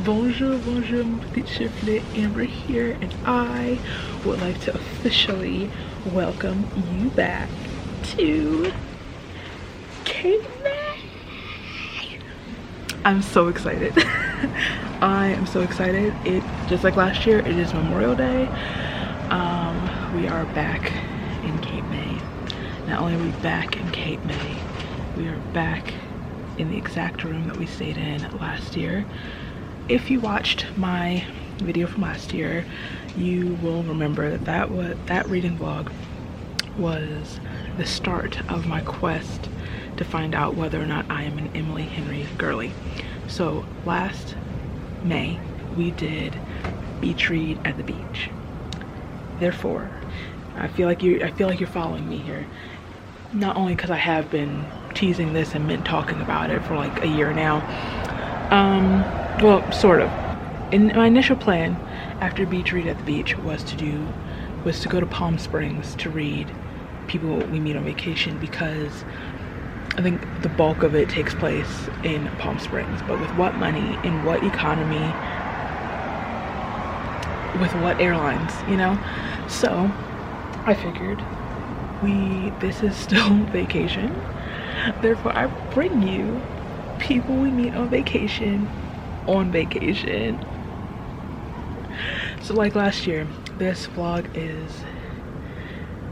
Bonjour, bonjour, mon petit chiflet. Amber here, and I would like to officially welcome you back to Cape May. I'm so excited. I am so excited. It just like last year, it is Memorial Day. We are back in Cape May. Not only are we back in Cape May, we are back in the exact room that we stayed in last year. If you watched my video from last year, you will remember that that reading vlog was the start of my quest to find out whether or not I am an Emily Henry girly. So last May we did beach read at the beach. Therefore, I feel like you're following me here. Not only because I have been teasing this and been talking about it for like a year now. Well, sort of. In my initial plan after beach read at the beach was to go to Palm Springs to read People We Meet on Vacation, because I think the bulk of it takes place in Palm Springs. But with what money, in what economy, with what airlines, you know? So I figured this is still vacation. Therefore, I bring you People We Meet on Vacation on vacation. So like last year, this vlog is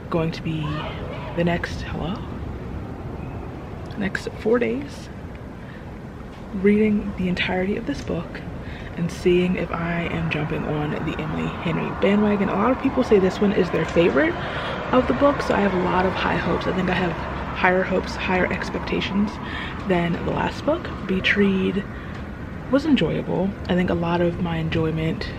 going to be the next 4 days reading the entirety of this book and seeing if I am jumping on the Emily Henry bandwagon. A lot of people say this one is their favorite of the book, so I have a lot of high hopes. I think I have higher hopes, higher expectations than the last book. Beach read was enjoyable. I think a lot of my enjoyment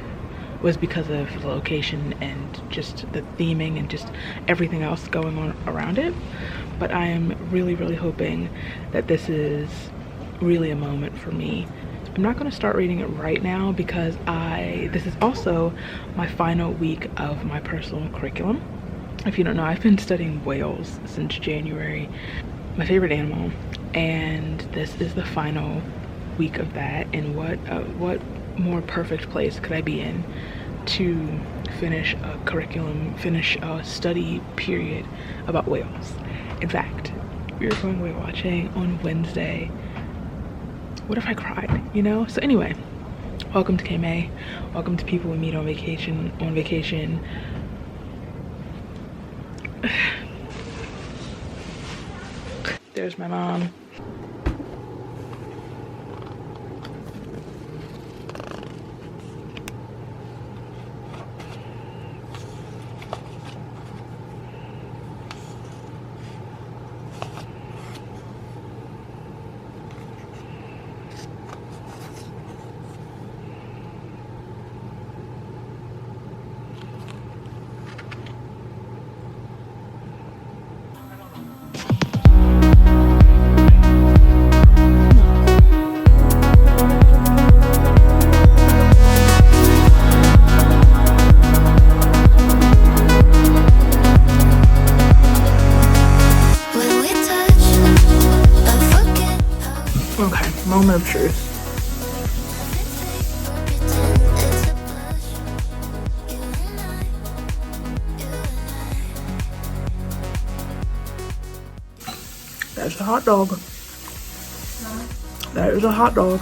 was because of the location and just the theming and just everything else going on around it. But I am really, really hoping that this is really a moment for me. I'm not going to start reading it right now because this is also my final week of my personal curriculum. If you don't know, I've been studying whales since January, my favorite animal, and this is the final week of that. And what more perfect place could I be in to finish a curriculum, finish a study period about whales. In fact, we were going whale watching on Wednesday. What if I cried, you know? So anyway, welcome to KMA. Welcome to People We Meet on Vacation. There's my mom. Okay, moment of truth. That's a hot dog. That is a hot dog.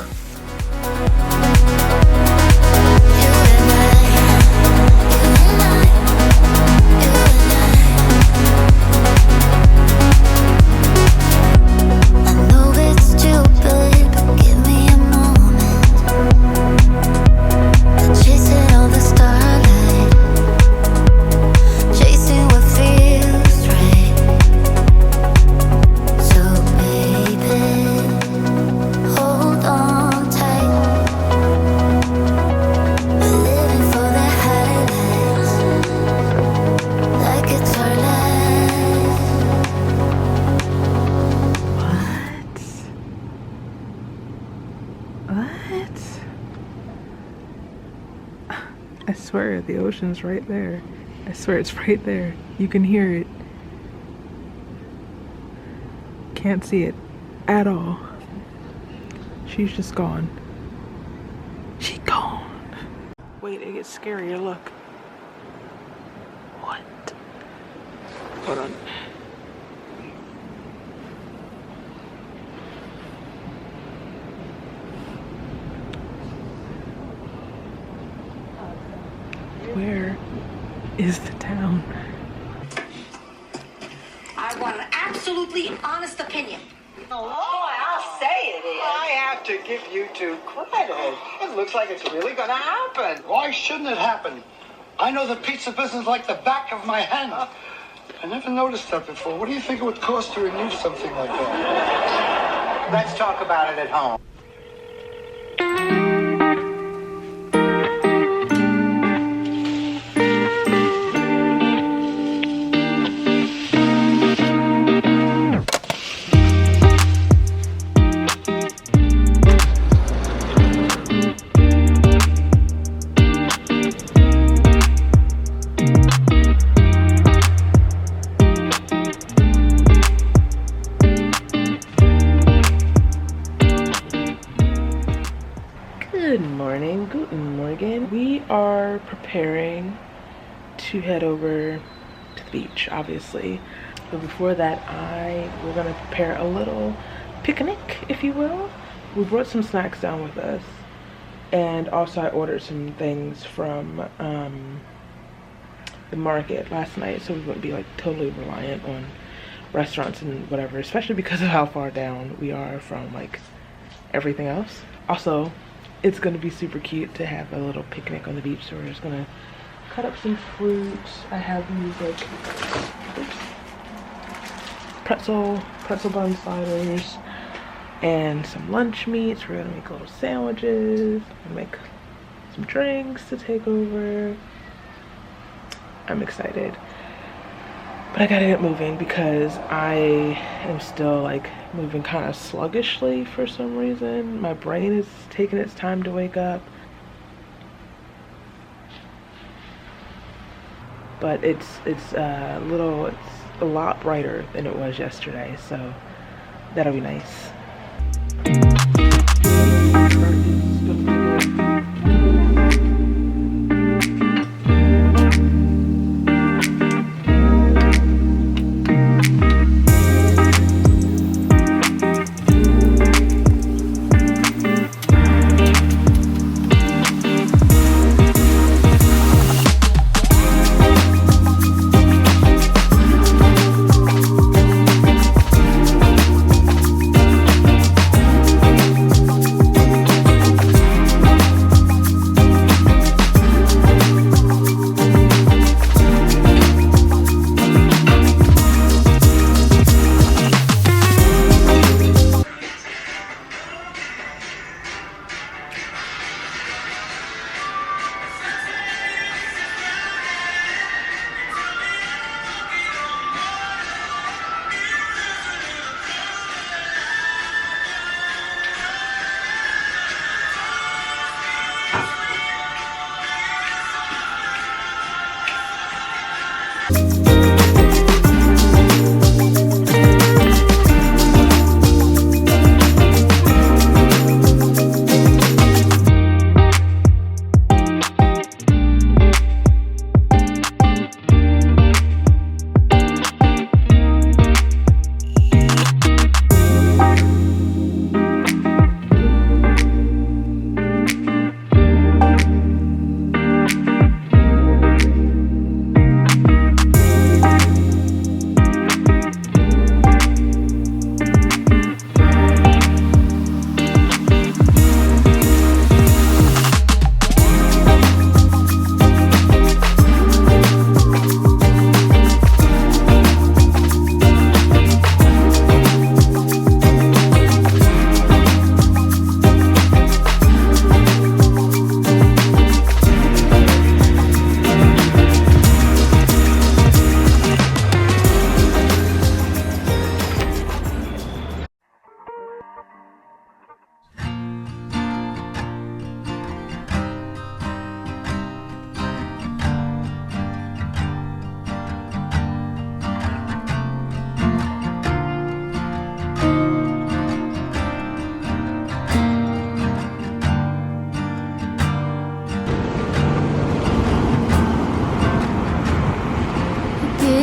ocean's right there. I swear it's right there. You can hear it. Can't see it at all. She's just gone. She gone. Wait, it gets scarier, look. What? Hold on. Where is the town? I want an absolutely honest opinion. Oh, I'll say it is. I have to give you two credit. It looks like it's really going to happen. Why shouldn't it happen? I know the pizza business like the back of my hand. I never noticed that before. What do you think it would cost to renew something like that? Let's talk about it at home. Guten Morgen. We are preparing to head over to the beach, obviously. But before that, we're gonna prepare a little picnic, if you will. We brought some snacks down with us, and also I ordered some things from the market last night, so we wouldn't be like totally reliant on restaurants and whatever, especially because of how far down we are from like everything else. Also, it's gonna be super cute to have a little picnic on the beach, so we're just gonna cut up some fruits. I have these like pretzel bun sliders and some lunch meats. We're gonna make little sandwiches and make some drinks to take over. I'm excited, but I gotta get moving because I am still like moving kind of sluggishly for some reason. My brain is taking its time to wake up, but it's a lot brighter than it was yesterday, so that'll be nice.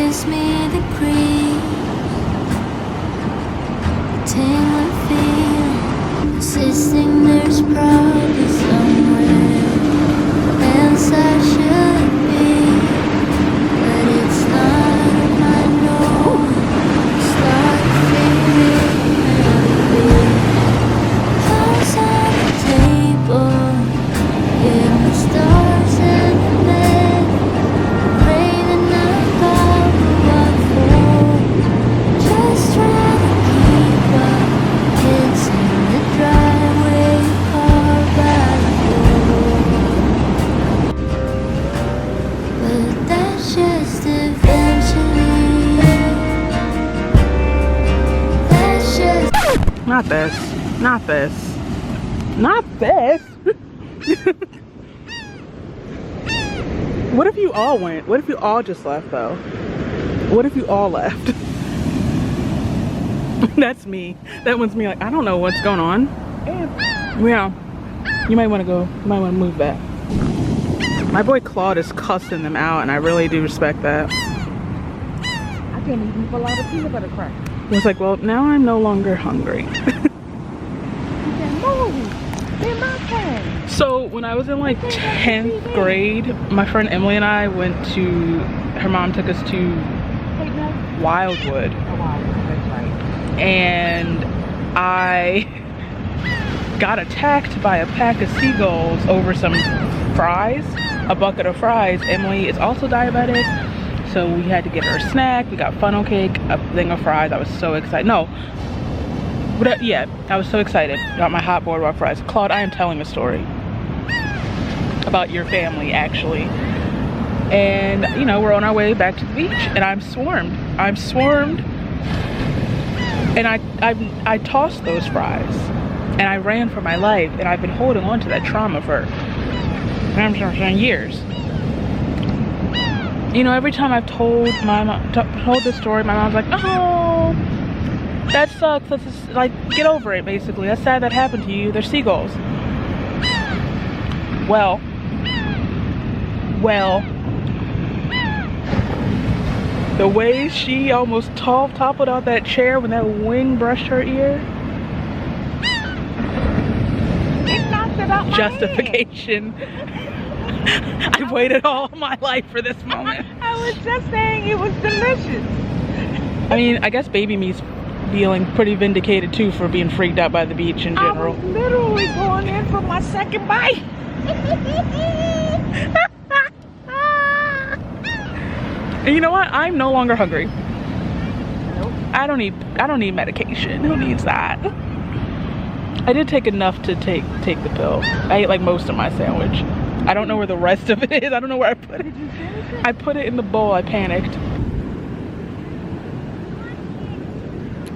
gives me the creep, tingling feeling, insisting there's probably somewhere else I should be, but it's not. I know. Start figuring out a house on the table, getting the stars in the bed, craving about what for, just trying to keep up. Kids in the driveway, car by the door, but that's just eventually. That's just. Not this. Not this. Not this. What if you all went? What if you all just left though? What if you all left? That's me. That one's me like, I don't know what's going on. Yeah. You might want to go. You might want to move that. My boy Claude is cussing them out and I really do respect that. I can't even pull out a peanut butter cracker. I was like, well, now I'm no longer hungry. You can move. In my time. So when I was in like 10th grade, my friend Emily and I went to, her mom took us to Wildwood. Oh, wow. That's right. And I got attacked by a pack of seagulls over some fries, a bucket of fries. Emily is also diabetic, so we had to get her a snack. We got funnel cake, a thing of fries. I was so excited. No, but yeah, I was so excited. Got my hot boardwalk fries. Claude, I am telling a story about your family actually. And you know, we're on our way back to the beach and I'm swarmed. And I tossed those fries and I ran for my life, and I've been holding on to that trauma for years. You know, every time I've told my mom, told this story, my mom's like, oh, that sucks. Let's just, like, get over it, basically. That's sad that happened to you. They're seagulls. Well, the way she almost toppled out that chair when that wing brushed her ear. It knocked it out my Justification. I've waited all my life for this moment. I was just saying it was delicious. I mean, I guess baby me's feeling pretty vindicated too for being freaked out by the beach in general. I was literally going in for my second bite. And you know what? I'm no longer hungry. Nope. I don't need medication. Who needs that? I did take enough to take the pill. I ate like most of my sandwich. I don't know where the rest of it is. I don't know where I put it. Did you finish it? I put it in the bowl. I panicked.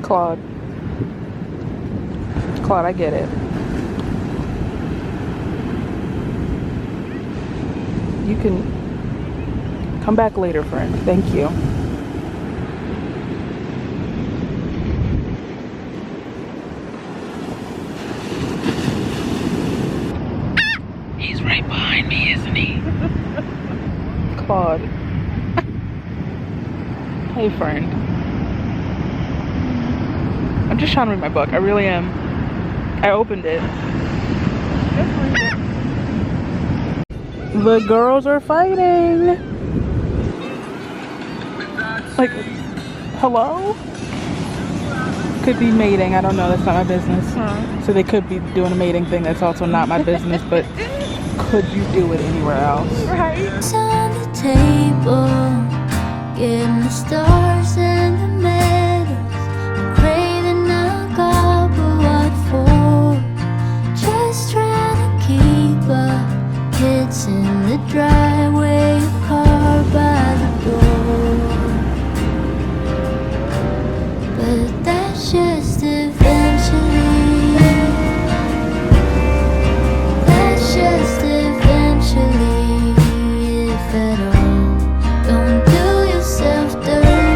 Claude, I get it. You can come back later, friend. Thank you. He's right behind me, isn't he? Claude. Hey, friend. I'm just trying to read my book. I really am. I opened it. The girls are fighting. Like, hello? Could be mating. I don't know. That's not my business. So they could be doing a mating thing. That's also not my business. But could you do it anywhere else? Right. It's on the table, getting the stars and the medals. I'm craving alcohol, but what for? Just trying to keep up. Kids in the driveway, car by the door, but that's just eventually. That's just eventually, if at all. Don't do yourself dirty.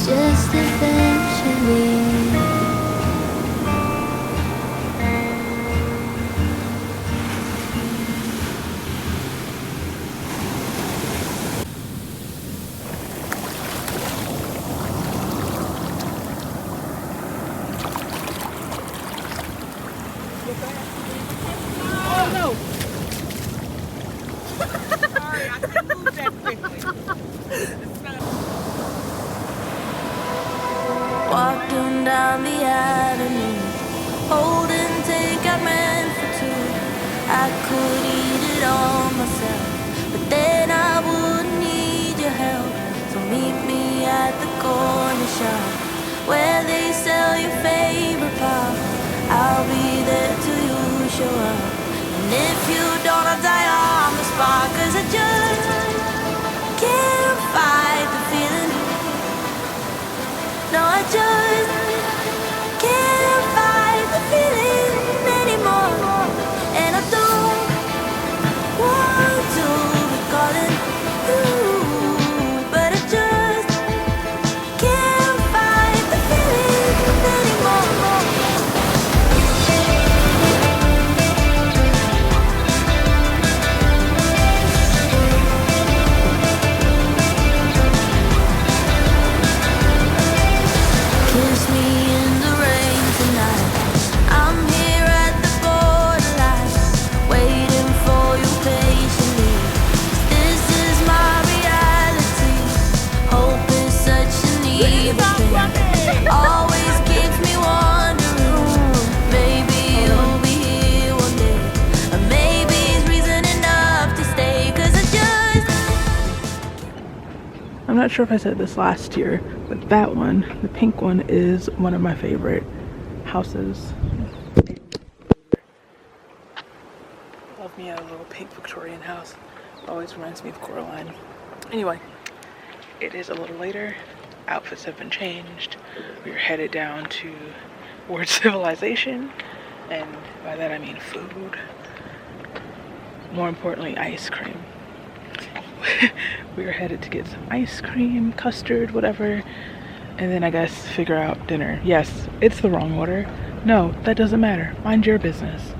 just eventually. Oh no! Sorry, I couldn't move that quickly. Walking down the avenue, holding take I meant for two. I could eat it all myself, but then I wouldn't need your help. So meet me at the corner shop where they sell your favorite pop. I'll be there till you show up, and if you don't, I'll die on the spot. 'Cause I just can't fight the feeling. No, I just can't fight the feeling anymore. And I don't want to be calling you, but I just can't fight the feeling anymore. Kiss me in the rain tonight. I'm here at the borderline, waiting for you patiently. This is my reality. Hope is such an evil thing. Always keeps me wondering. Maybe you'll be here one day, or maybe it's reason enough to stay. 'Cause I just I'm not sure if I said this last year, but that one, the pink one, is one of my favorite houses. Love me a little pink Victorian house. Always reminds me of Coraline. Anyway, it is a little later. Outfits have been changed. We're headed down towards civilization, and by that I mean food. More importantly, ice cream. We are headed to get some ice cream, custard, whatever, and then I guess figure out dinner. Yes, it's the wrong order. No, that doesn't matter. Mind your business.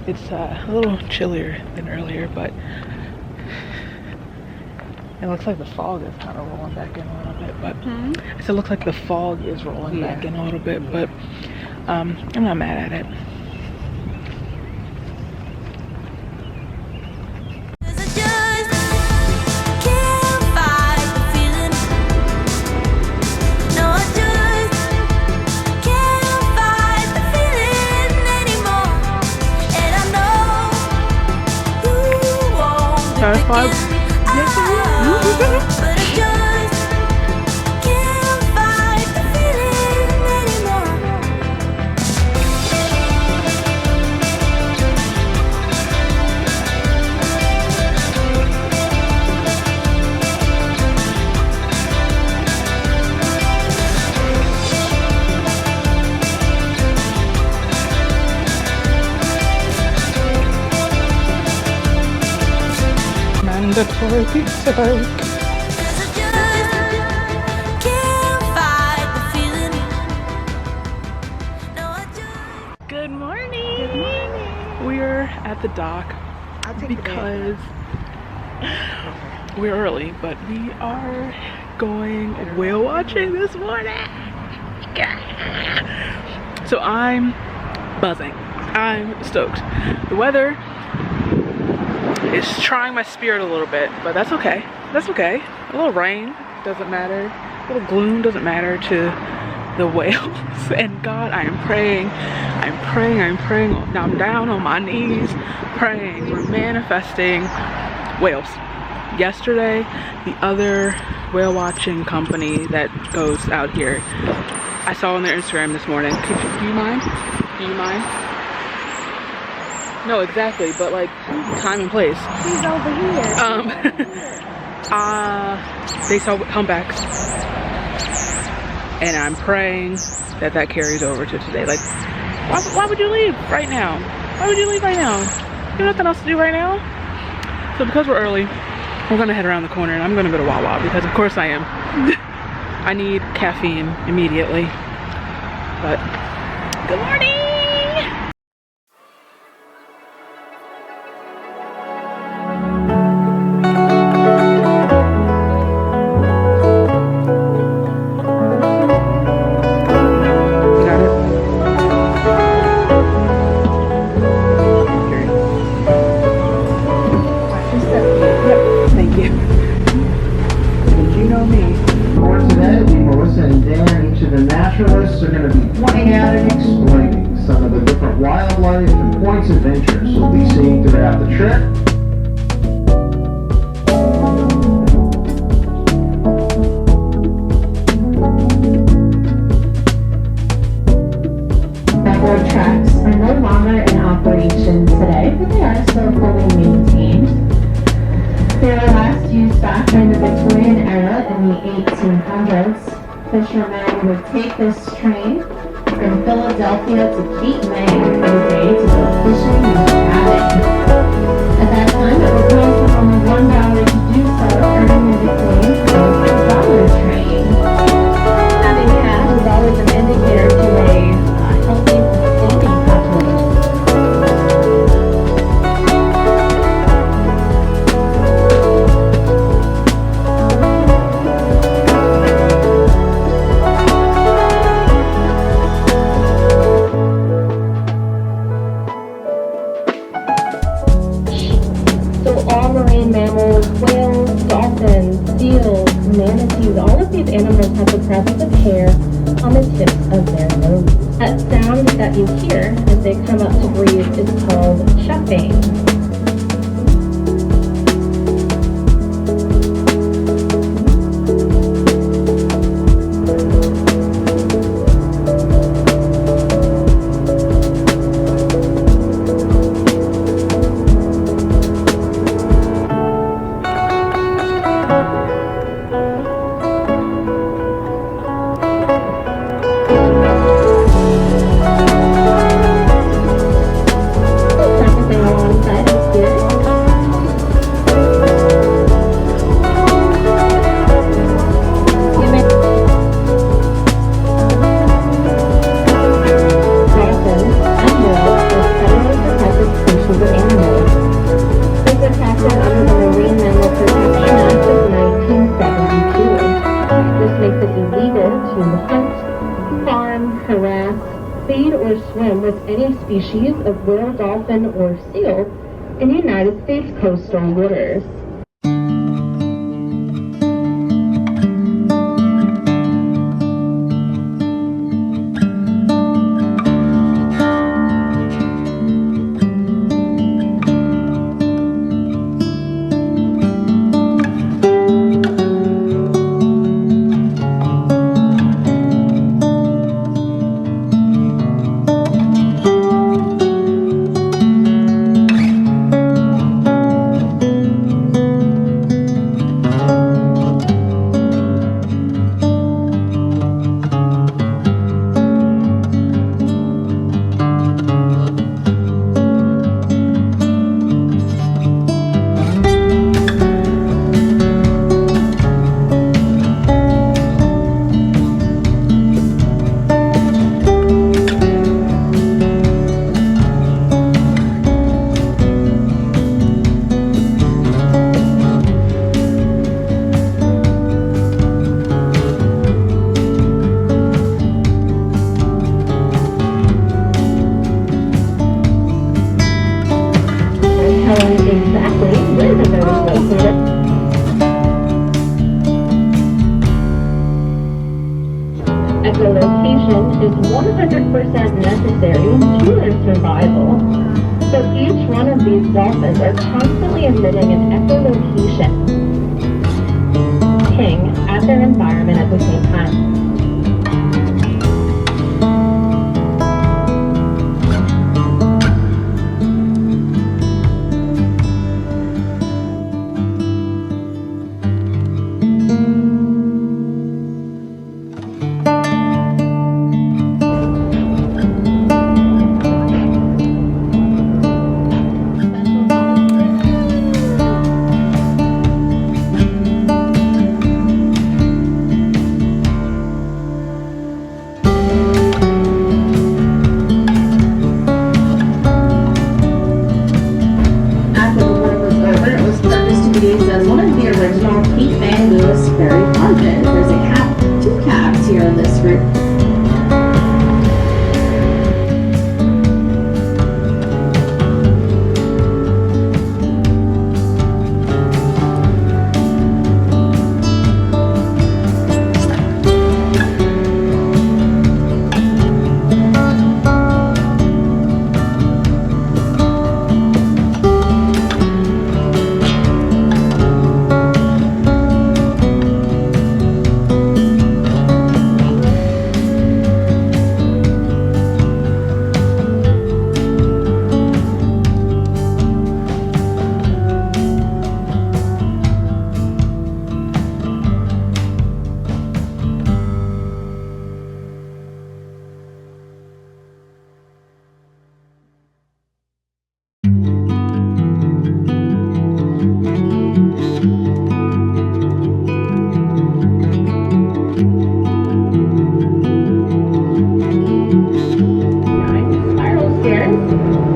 It's a little chillier than earlier, but it looks like the fog is kind of rolling back in a little bit. But it looks like the fog is rolling back in a little bit, but I'm not mad at it. Satisfied? Yes, I am. But I just can't fight the feeling anymore. Mandatory pizza. Good morning. Good morning. We're at the dock because we're early, but we are going whale watching this morning. So I'm buzzing. I'm stoked. The weather is trying my spirit a little bit, but that's okay. That's okay. A little rain doesn't matter. A little gloom doesn't matter to the whales. And God, I am praying. I'm praying. I'm praying. I'm down on my knees praying. We're manifesting whales. Yesterday, the other whale watching company that goes out here, I saw on their Instagram this morning. Do you mind? Do you mind? No, exactly, but like time and place. He's over here. They saw comebacks, and I'm praying that that carries over to today. Like, why would you leave right now? Why would you leave right now? You have nothing else to do right now? So because we're early, We're gonna head around the corner and I'm gonna go to Wawa because of course I am. I need caffeine immediately. But good morning! Naturalists are going to be pointing out and explaining some of the different wildlife and points of interest we'll be seeing throughout the trip. Railroad tracks are no longer in operation today, but they are still fully maintained. They were last used back during the Victorian era in the 1800s. Fishermen would take this train from Philadelphia to Cape May every day to go fishing and cabbing. At that time, it would cost them only $1 to do so, earning the nickname of the dollar train. Having cash was always an indicator to a healthy, sustaining population. Mammals, whales, dolphins, seals, manatees, all of these animals have the presence of hair on the tips of their noses. That sound that you hear as they come up to breathe is called chuffing. Species of whale, dolphin, or seal in United States coastal waters. Echolocation is 100% necessary to their survival. So each one of these dolphins are constantly emitting an echolocation, ping at their environment at the same time. very larger. There's a cat, two cats here in this room.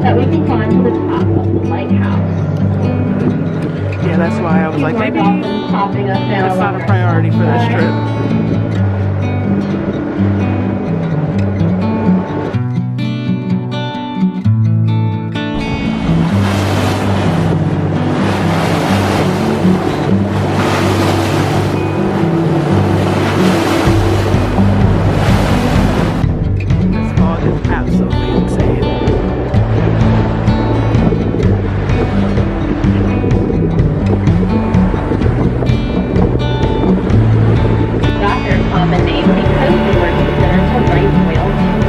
That we can climb to the top of the lighthouse. Yeah, that's why I was like, maybe Popping up now. that's not a priority for this trip. This fog is absolutely insane. Got their common name because they were considered to right whale too.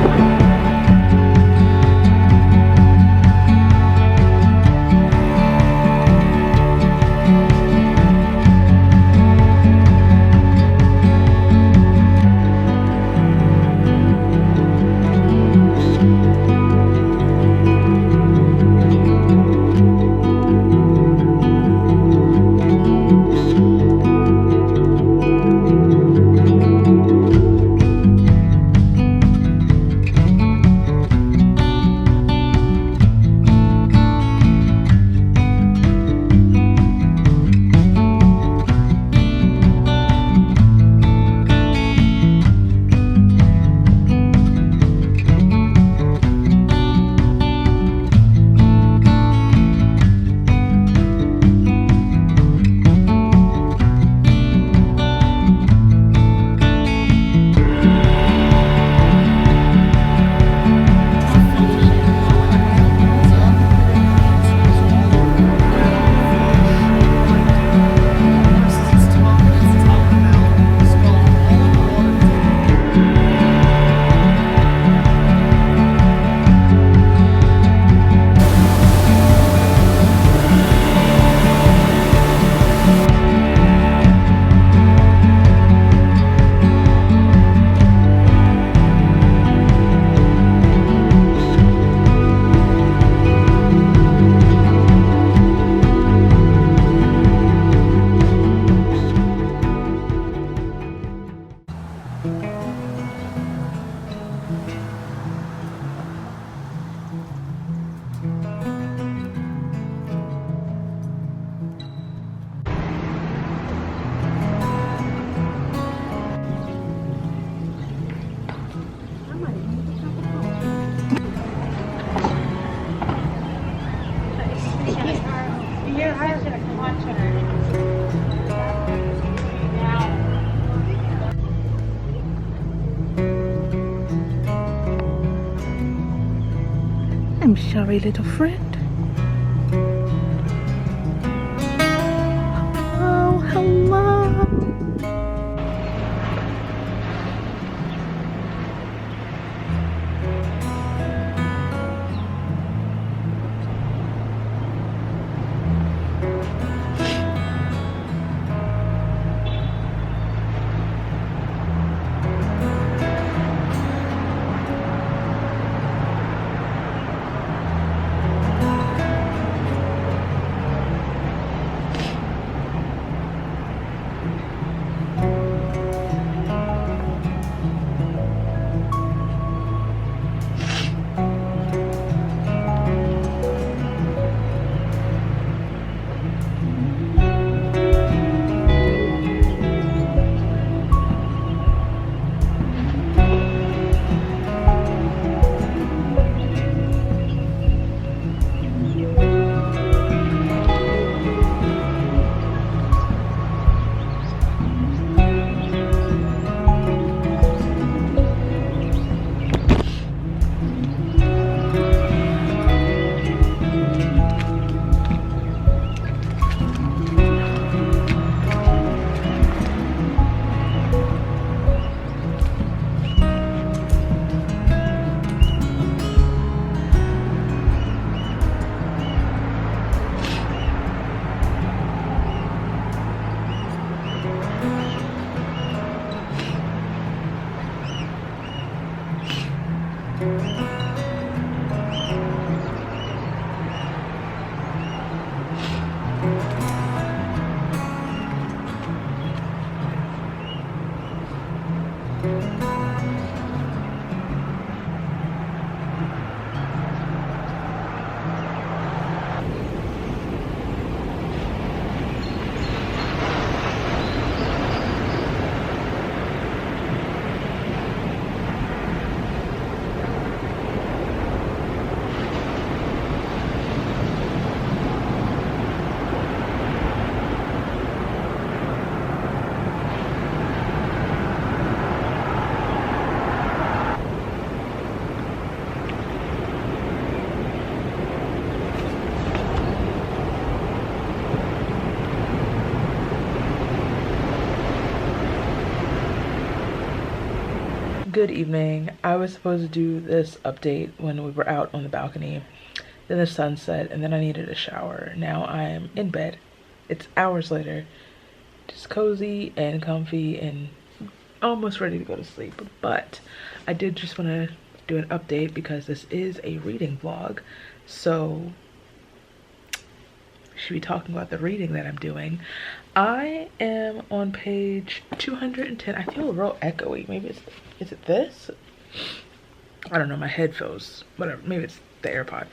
I'm sorry, little friend. Oh, hello. Good evening. I was supposed to do this update when we were out on the balcony. Then the sun set and then I needed a shower. Now I'm in bed. It's hours later. Just cozy and comfy and almost ready to go to sleep. But I did just want to do an update because this is a reading vlog. So I should be talking about the reading that I'm doing. I am on page 210. I feel real echoey. Maybe it's, is it this? I don't know, my head feels, whatever, maybe it's the AirPod.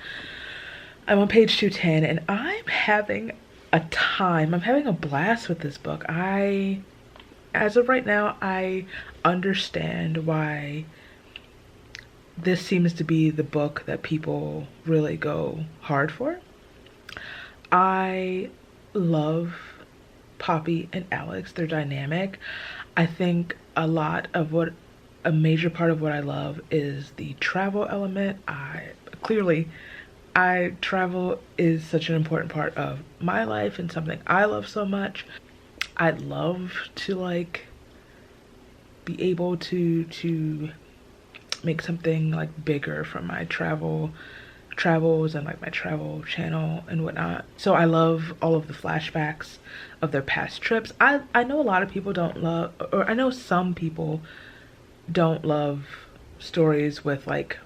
I'm on page 210 and I'm having a time. I'm having a blast with this book. As of right now, I understand why this seems to be the book that people really go hard for. I love Poppy and Alex. They're dynamic. I think a major part of what I love is the travel element. Travel is such an important part of my life and something I love so much. I'd love to like be able to make something like bigger from my travels and like my travel channel and whatnot. So I love all of the flashbacks of their past trips. I know a lot of people don't love, or I know some people don't love stories with like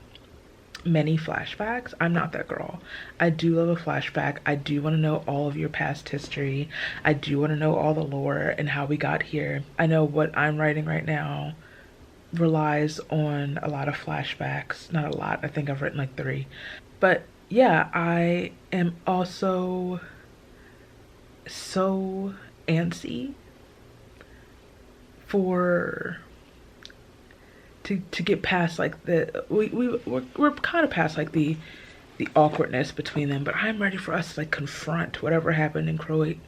many flashbacks. I'm not that girl. I do love a flashback. I do want to know all of your past history. I do want to know all the lore and how we got here. I know what I'm writing right now relies on a lot of flashbacks. Not a lot. I think I've written like 3. But yeah, I am also so antsy to get past like we're kind of past like the awkwardness between them, but I'm ready for us to like confront whatever happened in Croatia.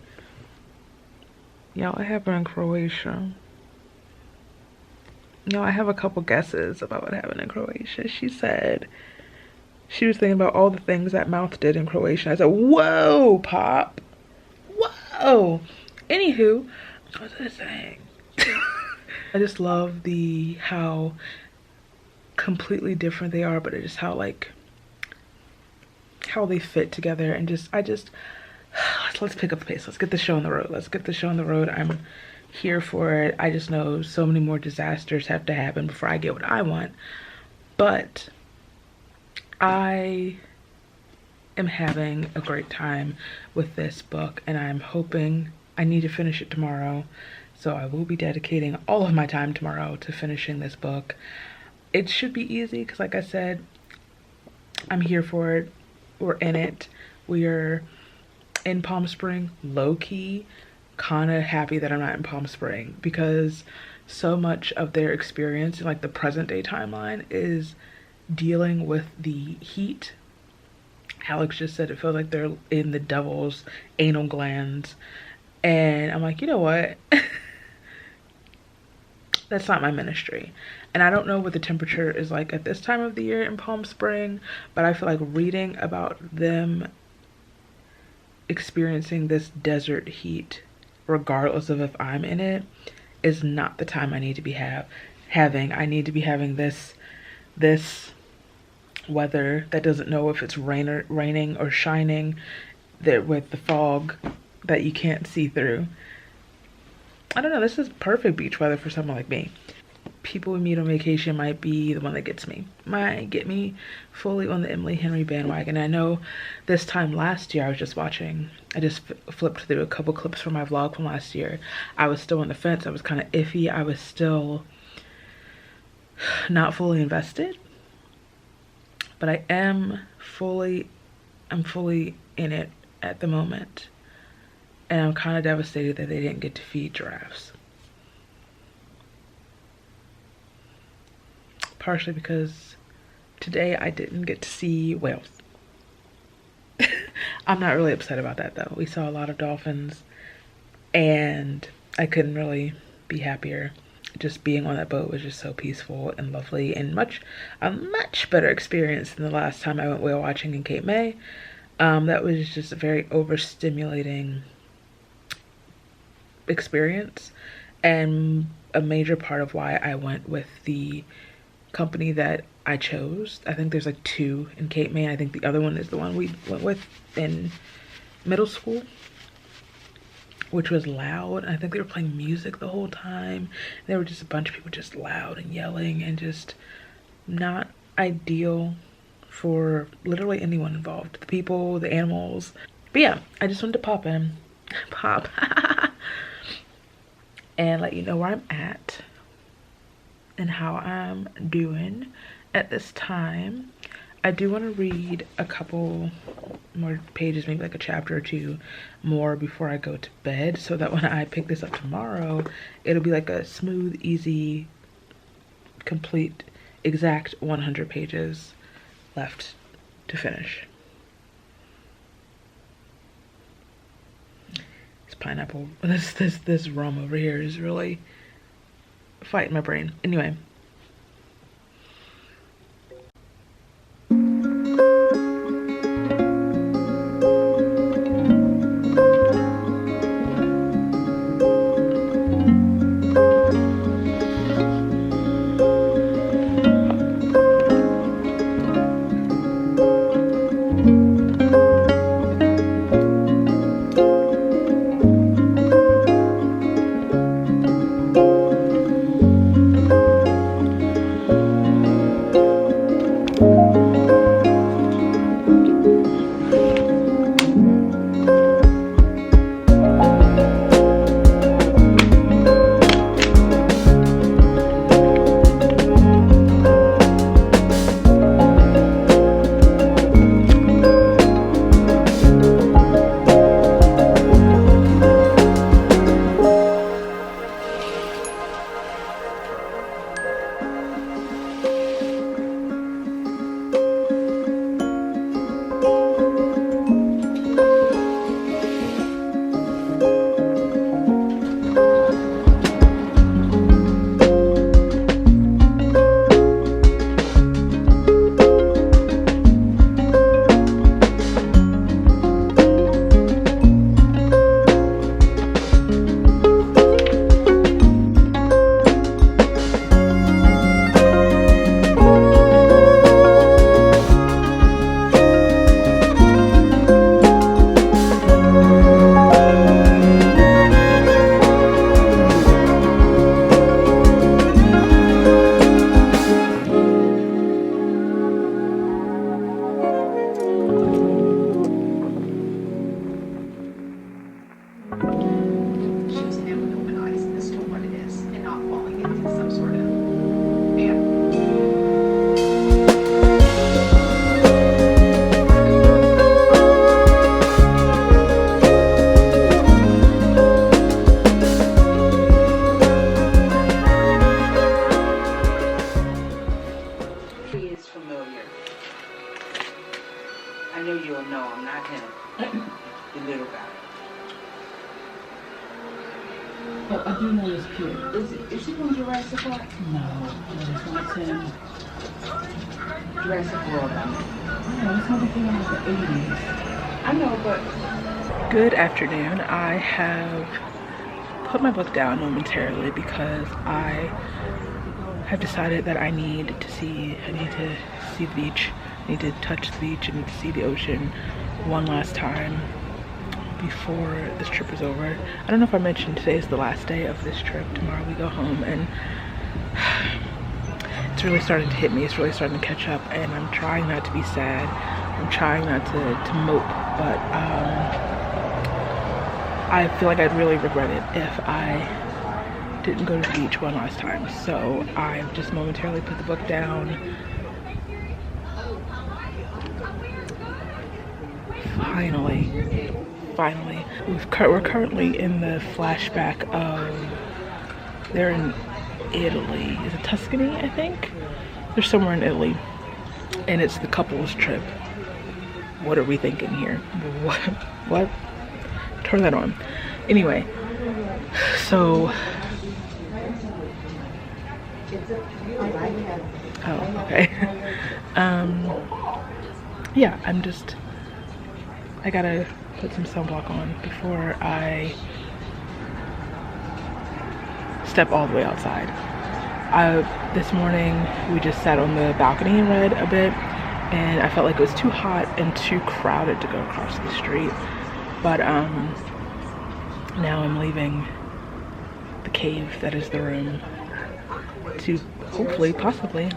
What happened in Croatia? I have a couple guesses about what happened in Croatia. She said she was thinking about all the things that Mouth did in Croatia. I said, whoa, Pop. Whoa. Anywho, what was I saying? I just love how completely different they are, but it's just how they fit together, and let's pick up the pace. Let's get the show on the road. Let's get the show on the road. I'm here for it. I just know so many more disasters have to happen before I get what I want. But I am having a great time with this book, and I'm hoping I need to finish it tomorrow. So I will be dedicating all of my time tomorrow to finishing this book. It should be easy because, like I said, I'm here for it. We're in it. We are in Palm Spring, low-key, kind of happy that I'm not in Palm Spring because so much of their experience in like the present day timeline is dealing with the heat. Alex just said it feels like they're in the devil's anal glands. And I'm like, you know what? That's not my ministry. And I don't know what the temperature is like at this time of the year in Palm Spring, but I feel like reading about them experiencing this desert heat, regardless of if I'm in it, is not the time I need to be having. I need to be having this weather that doesn't know if it's raining or shining, there with the fog that you can't see through. I don't know, this is perfect beach weather for someone like me. People we meet on vacation might be the one that gets me. Might get me fully on the Emily Henry bandwagon. I know this time last year I just flipped through a couple clips from my vlog from last year. I was still on the fence. I was kind of iffy. I was still not fully invested. But I'm fully in it at the moment. And I'm kind of devastated that they didn't get to feed giraffes. Partially because today I didn't get to see whales. I'm not really upset about that though. We saw a lot of dolphins and I couldn't really be happier. Just being on that boat was just so peaceful and lovely and a much better experience than the last time I went whale watching in Cape May. That was just a very overstimulating experience and a major part of why I went with the company that I chose. I think there's like 2 in Cape May. I think the other one is the one we went with in middle school, which was loud. I think they were playing music the whole time. There were just a bunch of people just loud and yelling and just not ideal for literally anyone involved. The people, the animals. But yeah, I just wanted to pop in, and let you know where I'm at and how I'm doing at this time. I do want to read a couple more pages, maybe like a chapter or 2 more before I go to bed, so that when I pick this up tomorrow, it'll be like a smooth, easy, complete, exact 100 pages left to finish. This pineapple, this rum over here is really fighting my brain. Anyway. But I do know it's pure. Is he from Jurassic Park? No, it's not him. Jurassic World, I mean. No, it's not came out in the 80s. I know, but... Good afternoon. I have put my book down momentarily because I have decided that I need to see the beach. I need to touch the beach. I need to see the ocean one last time before this trip is over. I don't know if I mentioned today is the last day of this trip. Tomorrow we go home, and it's really starting to hit me. It's really starting to catch up, and I'm trying not to be sad. I'm trying not to mope, but I feel like I'd really regret it if I didn't go to the beach one last time. So I've just momentarily put the book down. Finally, we're currently in the flashback of, they're in Italy. Is it Tuscany, I think? They're somewhere in Italy, and it's the couple's trip. What are we thinking here? What? Turn that on. Anyway, so oh, okay. Yeah, I gotta put some sunblock on before I step all the way outside. This morning we just sat on the balcony and read a bit, and I felt like it was too hot and too crowded to go across the street. But now I'm leaving the cave that is the room to hopefully, possibly,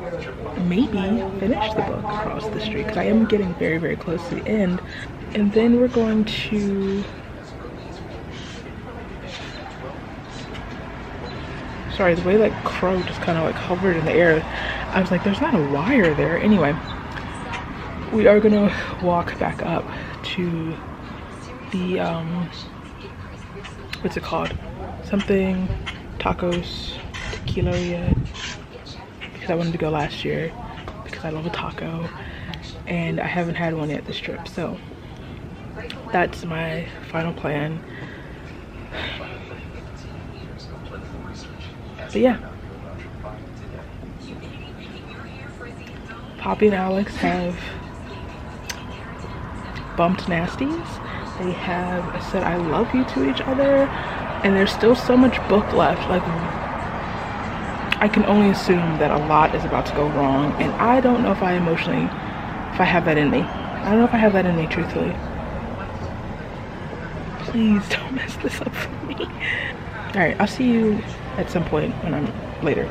maybe finish the book across the street, because I am getting very, very close to the end. And then we're going to, sorry, the way like crow just kind of like hovered in the air, I was like, there's not a wire there. Anyway, we are gonna walk back up to the what's it called, something tacos tequila, because I wanted to go last year because I love a taco and I haven't had one yet this trip. So that's my final plan. But yeah, Poppy and Alex have bumped nasties. They have said I love you to each other, and there's still so much book left. Like, I can only assume that a lot is about to go wrong, and I don't know if I have that in me. I don't know if I have that in me, truthfully. Please don't mess this up for me. All right, I'll see you at some point when I'm later.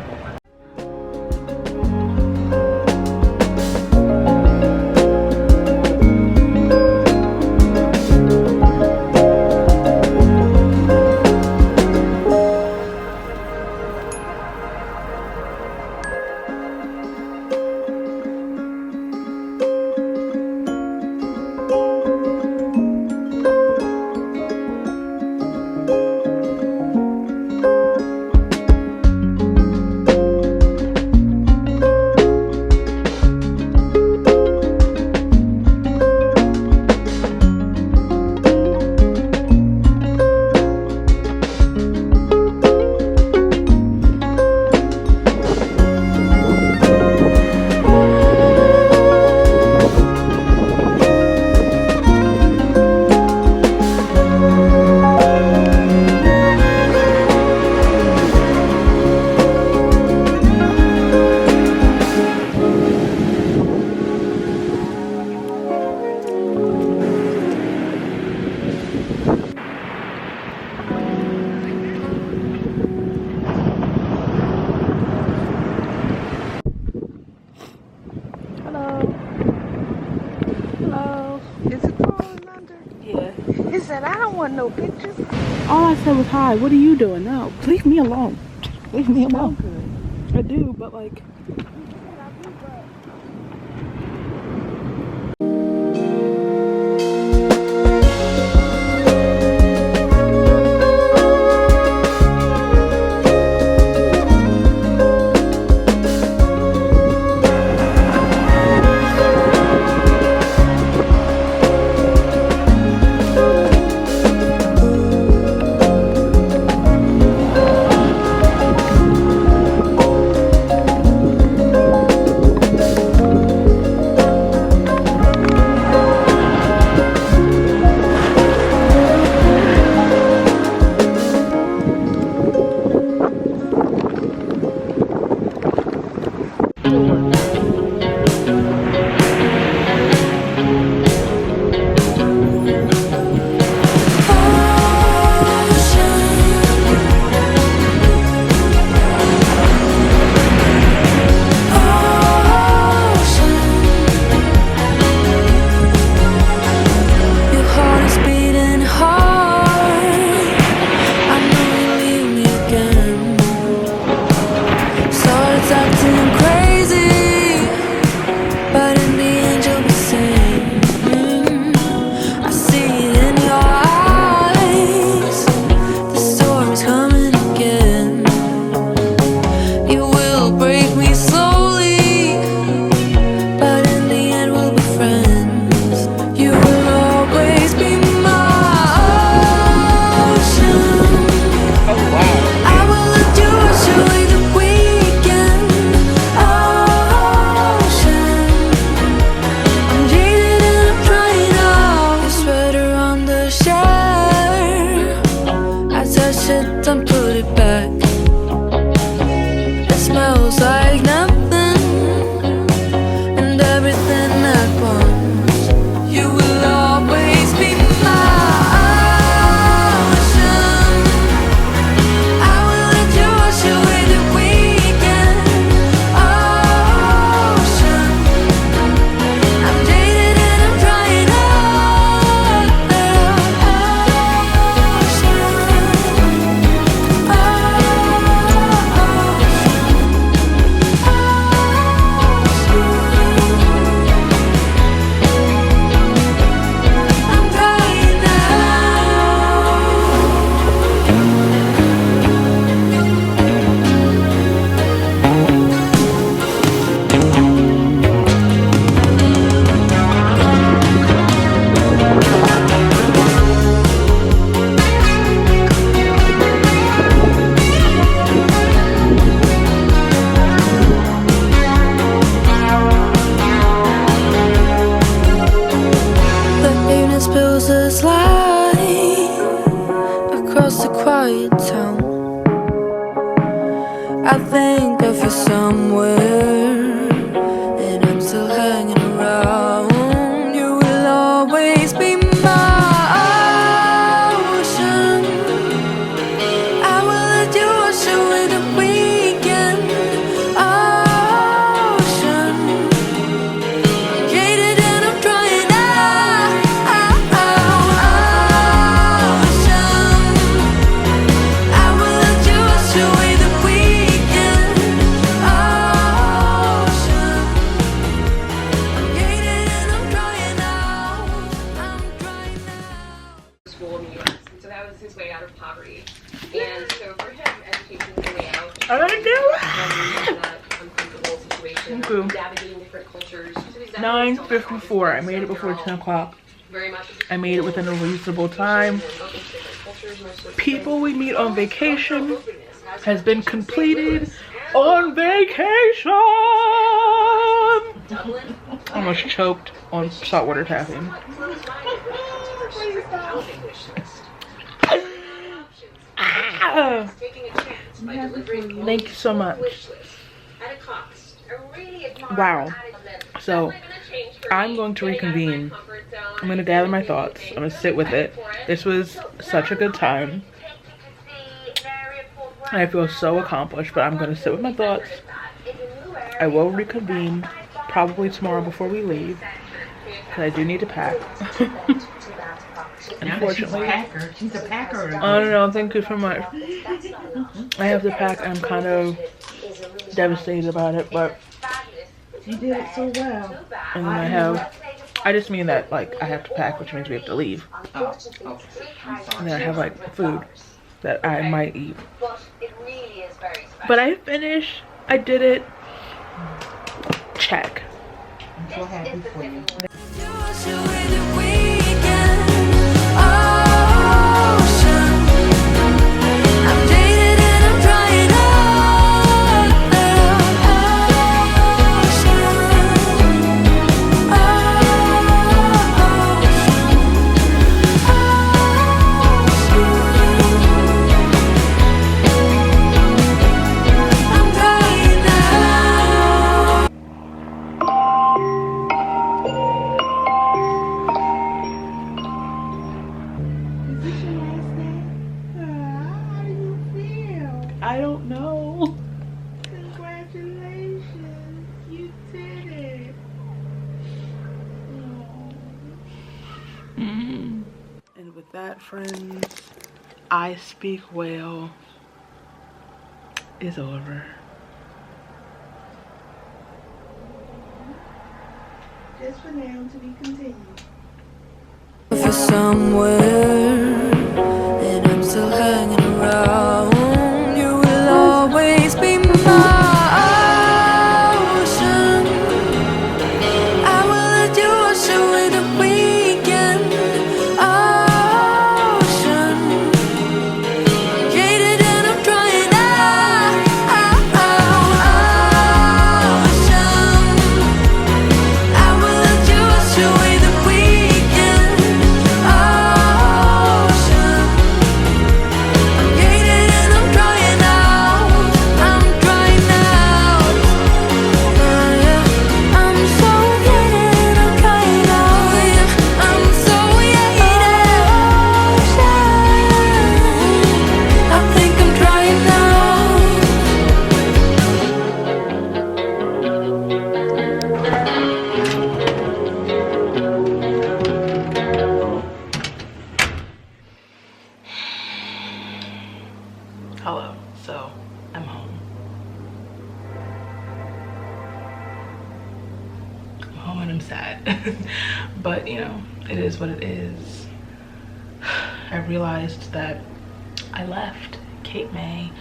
No pictures. All I said was hi. What are you doing? No, leave me alone. Leave me alone. I do, but like. across the quiet town. I think of you somewhere, and I'm still hanging around. You will always be my ocean. I will let you wash away the weekend. Ocean, jaded and I'm drying out. Ocean, I will let you wash away the weekend. Ocean, jaded and I'm drying out. I'm drying out. School in the U.S. And so that was his way out of poverty. And so for him, education was the way out. I like it. That uncomfortable situation Thank you. of navigating different cultures. So he's definitely 9:54. I made it before 10 o'clock. very much I made it within a reasonable time. People we meet on vacation has been completed on vacation. Almost choked on saltwater taffy. Ah. Thank you so much. Wow. So I'm going to reconvene. I'm going to gather my thoughts. I'm going to sit with it. This was such a good time. I feel so accomplished, but I'm going to sit with my thoughts. I will reconvene probably tomorrow before we leave, because I do need to pack. Unfortunately. She's a packer. I don't know, thank you so much. I have to pack. I'm kind of devastated about it, but You did it so well. and then I just mean that like I have to pack, which means we have to leave. Oh, okay. And then I have like food that I might eat. But I finished. I did it. Check. I'm so happy for you. Wash away the weekend. Ocean, I'm jaded and I'm drying out. I'm drying out. Is this your last day? How do you feel? I don't know. Congratulations. You did it. And with that, friends, I Speak Whale is over. Just for now, to be continued. For somewhere, and I'm still hanging around. You will always be my ocean. I will let you wash away the weekend. Ocean, jaded and I'm drying out. Ocean, I will let you wash away the weekend. Ocean, I'm jaded and I'm drying out. I'm drying out. I'm so jaded, I'm drying out. I'm so jaded. I think I'm drying out. Hello. So I'm home. I'm home and I'm sad. But you know, it is what it is. I realized that I left Cape May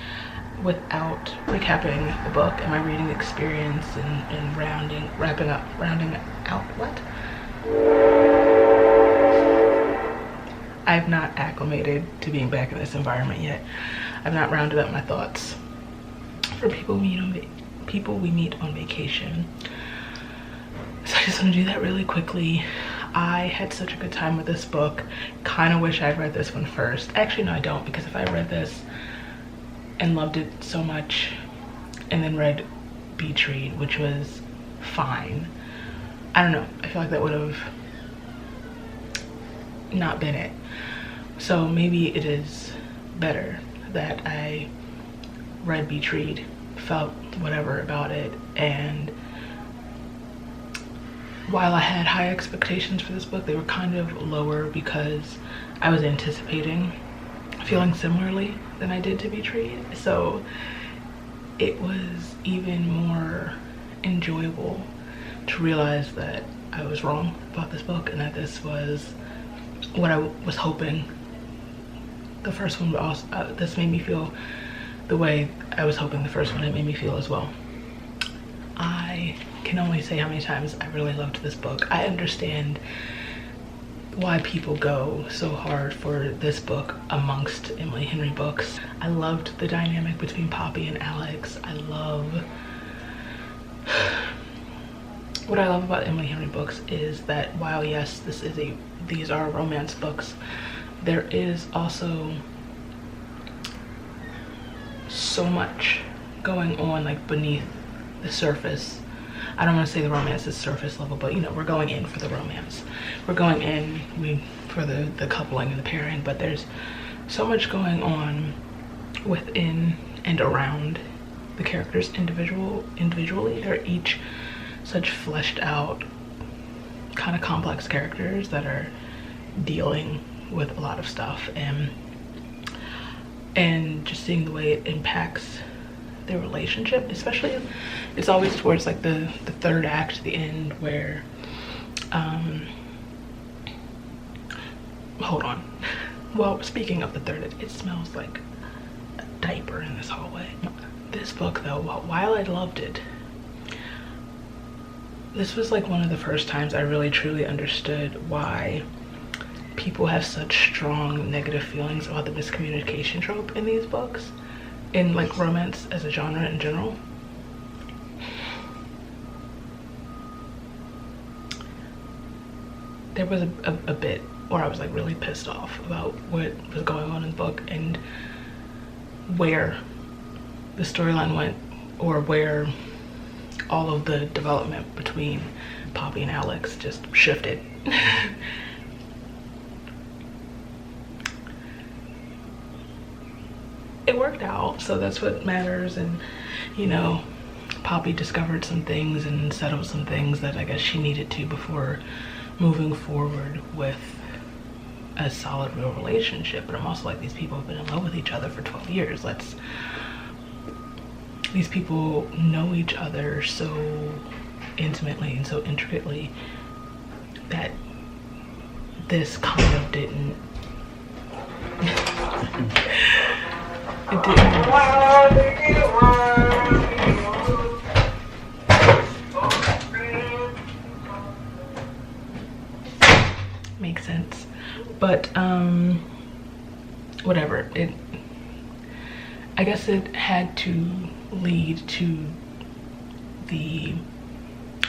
without recapping the book and my reading experience and rounding out what? I've not acclimated to being back in this environment yet. I've not rounded up my thoughts for people we meet on vacation. So I just want to do that really quickly. I had such a good time with this book. Kind of wish I'd read this one first. Actually, no, I don't, because if I read this and loved it so much and then read Beach Read, which was fine, I don't know, I feel like that would have not been it. So maybe it is better that I read Beach Read, felt whatever about it, and while I had high expectations for this book, they were kind of lower because I was anticipating feeling similarly than I did to Beach Read. So it was even more enjoyable to realize that I was wrong about this book and that this was what I was hoping. The first one also, this made me feel the way I was hoping the first one had made me feel as well. I can only say how many times I really loved this book. I understand why people go so hard for this book amongst Emily Henry books. I loved the dynamic between Poppy and Alex. What I love about Emily Henry books is that while yes, these are romance books, there is also so much going on like beneath the surface. I don't want to say the romance is surface level, but you know, we're going in for the romance. We're going in for the coupling and the pairing, but there's so much going on within and around the characters individually. They're each such fleshed out, kind of complex characters that are dealing with a lot of stuff, and just seeing the way it impacts their relationship, especially it's always towards like the third act, the end, where hold on, well, speaking of the third, it smells like a diaper in this hallway. This book though, while I loved it, this was like one of the first times I really truly understood why people have such strong negative feelings about the miscommunication trope in these books, in like romance as a genre in general. There was a bit where I was like really pissed off about what was going on in the book and where the storyline went, or where all of the development between Poppy and Alex just shifted. It worked out, so that's what matters. And you know, Poppy discovered some things and settled some things that I guess she needed to before moving forward with a solid real relationship. But I'm also like, these people have been in love with each other for 12 years. These people know each other so intimately and so intricately that this kind of didn't it didn't make sense. But whatever, I guess it had to lead to the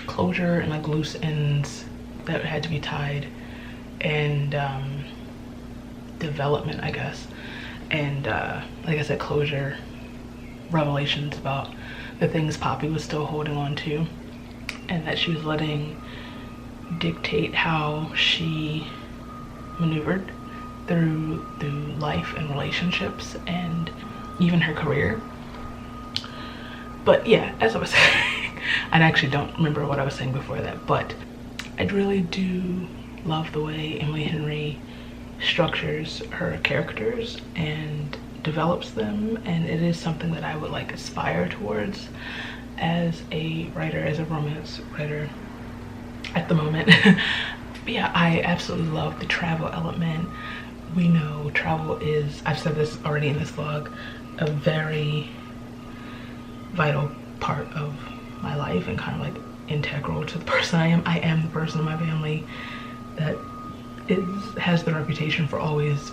closure and like loose ends that had to be tied, and development, I guess, and like I said, closure, revelations about the things Poppy was still holding on to and that she was letting dictate how she maneuvered through life and relationships and even her career. But yeah, as I was saying, I actually don't remember what I was saying before that, but I really do love the way Emily Henry structures her characters and develops them, and it is something that I would like aspire towards as a writer, as a romance writer at the moment. But yeah, I absolutely love the travel element. We know travel is, I've said this already in this vlog, a very vital part of my life and kind of like integral to the person I am. I am the person in my family that has the reputation for always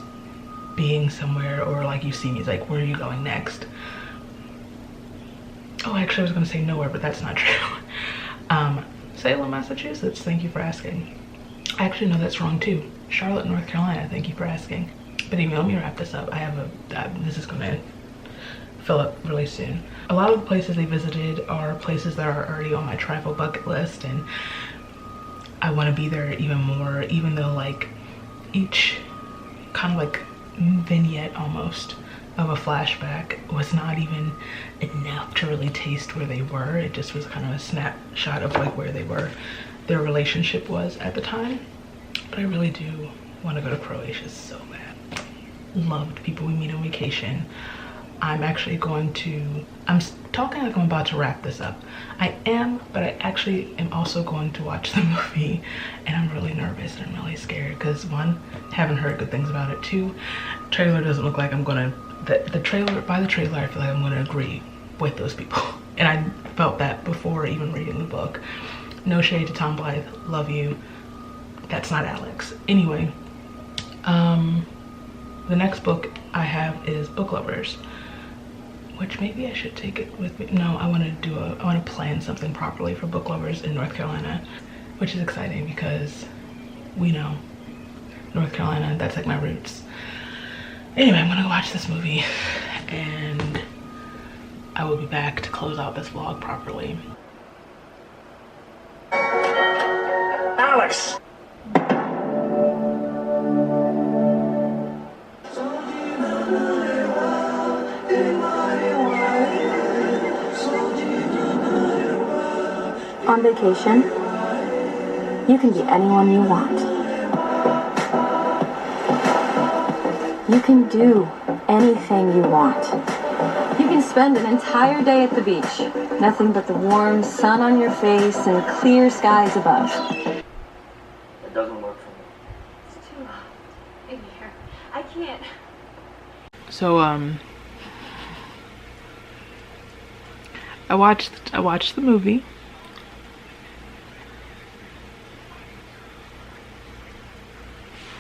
being somewhere, or like you see me, it's like, where are you going next? Oh, actually I was gonna say nowhere, but that's not true. Salem, Massachusetts, thank you for asking. Actually, no, that's wrong too. Charlotte, North Carolina. Thank you for asking. But anyway, let me wrap this up. I have this is gonna fill up really soon. A lot of the places they visited are places that are already on my travel bucket list, and I want to be there even more, even though like each kind of like vignette almost of a flashback was not even enough to really taste where they were. It just was kind of a snapshot of like where they were, their relationship was at the time. But I really do want to go to Croatia so bad. Loved people we meet on vacation. I'm actually going to, I'm talking like I'm about to wrap this up. I am, but I actually am also going to watch the movie, and I'm really nervous and I'm really scared because one, haven't heard good things about it. Two, trailer doesn't look like I'm gonna, the trailer, by the trailer I feel like I'm gonna agree with those people. And I felt that before even reading the book. No shade to Tom Blythe, love you. That's not Alex. Anyway, the next book I have is Book Lovers, which maybe I should take it with me. No, I want to plan something properly for Book Lovers in North Carolina, which is exciting because we know North Carolina, that's like my roots. Anyway, I'm gonna go watch this movie and I will be back to close out this vlog properly. Alex! On vacation, you can be anyone you want. You can do anything you want. You can spend an entire day at the beach. Nothing but the warm sun on your face and clear skies above. It doesn't work for me. It's too hot in here. I can't. So I watched the movie.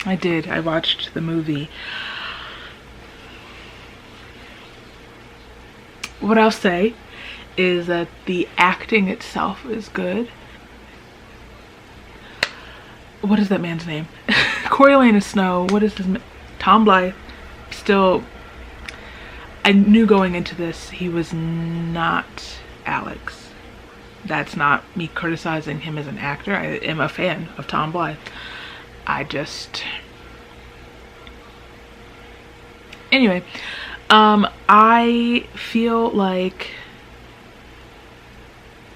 I did. I watched the movie. What I'll say is that the acting itself is good. What is that man's name? Coriolanus Snow. What is his name? Tom Blythe. Still, I knew going into this he was not Alex. That's not me criticizing him as an actor. I am a fan of Tom Blythe. Anyway, I feel like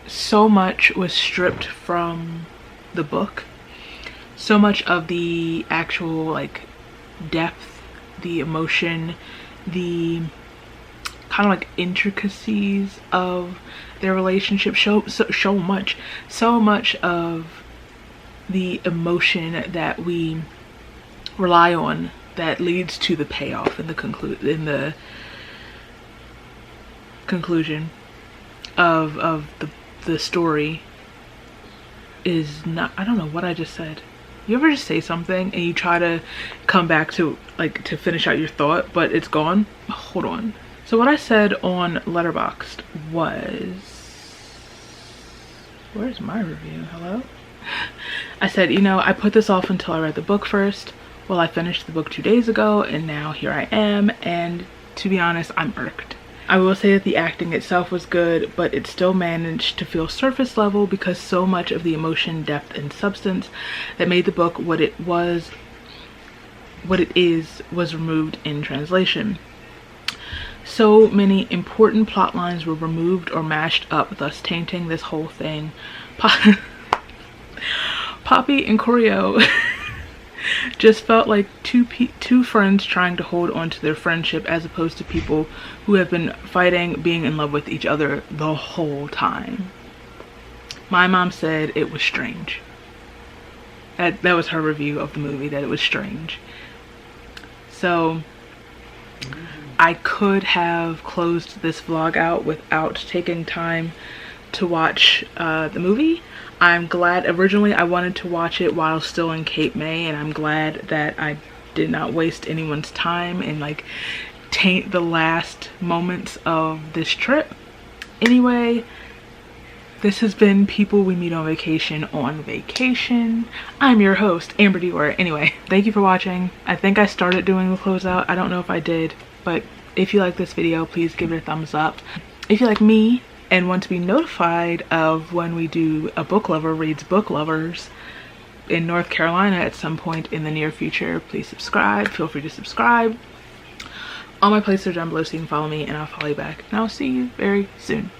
so much was stripped from the book. So much of the actual like depth, the emotion, the kind of like intricacies of their relationship, so much of the emotion that we rely on that leads to the payoff in the conclusion of the story is not, I don't know what I just said. You ever just say something and you try to come back to like to finish out your thought but it's gone? Hold on. So what I said on Letterboxd was, where's my review? Hello? I said, you know, I put this off until I read the book first. Well, I finished the book 2 days ago and now here I am, and to be honest, I'm irked. I will say that the acting itself was good, but it still managed to feel surface level because so much of the emotion, depth, and substance that made the book what it is was removed in translation. So many important plot lines were removed or mashed up, thus tainting this whole thing. Poppy and Choreo just felt like two friends trying to hold on to their friendship as opposed to people who have been fighting, being in love with each other the whole time. My mom said it was strange. That was her review of the movie, that it was strange. So I could have closed this vlog out without taking time to watch the movie. I'm glad, originally I wanted to watch it while still in Cape May, and I'm glad that I did not waste anyone's time and like taint the last moments of this trip. Anyway, This has been People We Meet on Vacation on Vacation. I'm your host, Amber Dior. Anyway, thank you for watching. I think I started doing the closeout. I don't know if I did, but if you like this video, please give it a thumbs up. If you like me and want to be notified of when we do a book lover reads book lovers in North Carolina at some point in the near future, please subscribe. Feel free to subscribe. All my places are down below so you can follow me and I'll follow you back. And I'll see you very soon.